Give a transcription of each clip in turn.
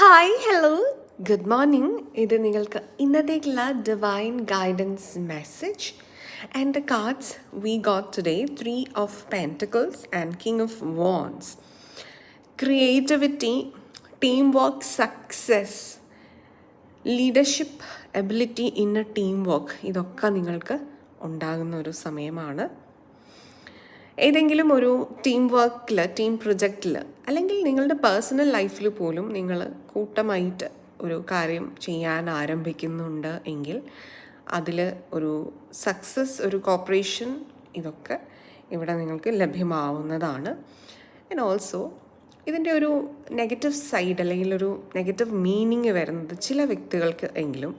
Hi hello good morning. ഇത് നിങ്ങൾക്ക് ഇന്നത്തേക്കുള്ള divine guidance message. And the cards we got today 3 of pentacles and king of wands. Creativity, team work, success, leadership ability in a team work, ഇതൊക്കെ നിങ്ങൾക്ക് ഉണ്ടാകുന്ന ഒരു സമയമാണ്. ഏതെങ്കിലും ഒരു ടീം വർക്കിൽ, ടീം പ്രൊജക്റ്റിൽ, അല്ലെങ്കിൽ നിങ്ങളുടെ പേഴ്സണൽ ലൈഫിൽ പോലും നിങ്ങൾ കൂട്ടമായിട്ട് ഒരു കാര്യം ചെയ്യാൻ ആരംഭിക്കുന്നുണ്ട് എങ്കിൽ അതിൽ ഒരു സക്സസ്, ഒരു കോപ്പറേഷൻ, ഇതൊക്കെ ഇവിടെ നിങ്ങൾക്ക് ലഭ്യമാവുന്നതാണ്. ആൻഡ് ഓൾസോ ഇതിൻ്റെ ഒരു നെഗറ്റീവ് സൈഡ് അല്ലെങ്കിൽ ഒരു നെഗറ്റീവ് മീനിങ് വരുന്നത് ചില വ്യക്തികൾക്ക് എങ്കിലും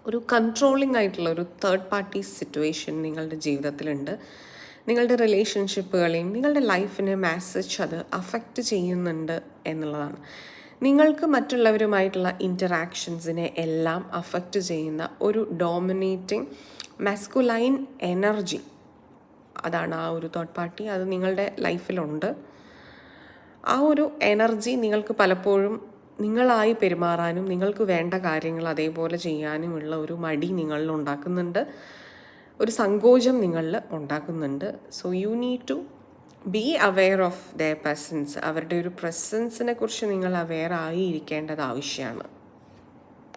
ഒരു കൺട്രോളിംഗ് ആയിട്ടുള്ള ഒരു തേർഡ് പാർട്ടി സിറ്റുവേഷൻ നിങ്ങളുടെ ജീവിതത്തിലുണ്ട്. നിങ്ങളുടെ റിലേഷൻഷിപ്പുകളെയും നിങ്ങളുടെ ലൈഫിനെ മെസ്സേജ് അത് അഫക്റ്റ് ചെയ്യുന്നുണ്ട് എന്നുള്ളതാണ്. നിങ്ങൾക്ക് മറ്റുള്ളവരുമായിട്ടുള്ള ഇൻറ്ററാക്ഷൻസിനെ എല്ലാം അഫക്റ്റ് ചെയ്യുന്ന ഒരു ഡോമിനേറ്റിംഗ് മാസ്കുലൈൻ എനർജി, അതാണ് ആ ഒരു തേർഡ് പാർട്ടി. അത് നിങ്ങളുടെ ലൈഫിലുണ്ട്. ആ ഒരു എനർജി നിങ്ങൾക്ക് പലപ്പോഴും നിങ്ങളായി പെരുമാറാനും നിങ്ങൾക്ക് വേണ്ട കാര്യങ്ങൾ അതേപോലെ ചെയ്യാനുമുള്ള ഒരു മടി നിങ്ങളിൽ ഉണ്ടാക്കുന്നുണ്ട്, ഒരു സങ്കോചം നിങ്ങളിൽ ഉണ്ടാക്കുന്നുണ്ട്. So you need to be aware of their presence. അവരുടെ ഒരു പ്രസൻസിനെ കുറിച്ച് നിങ്ങൾ അവെയർ ആയി ഇരിക്കേണ്ടത് ആവശ്യമാണ്.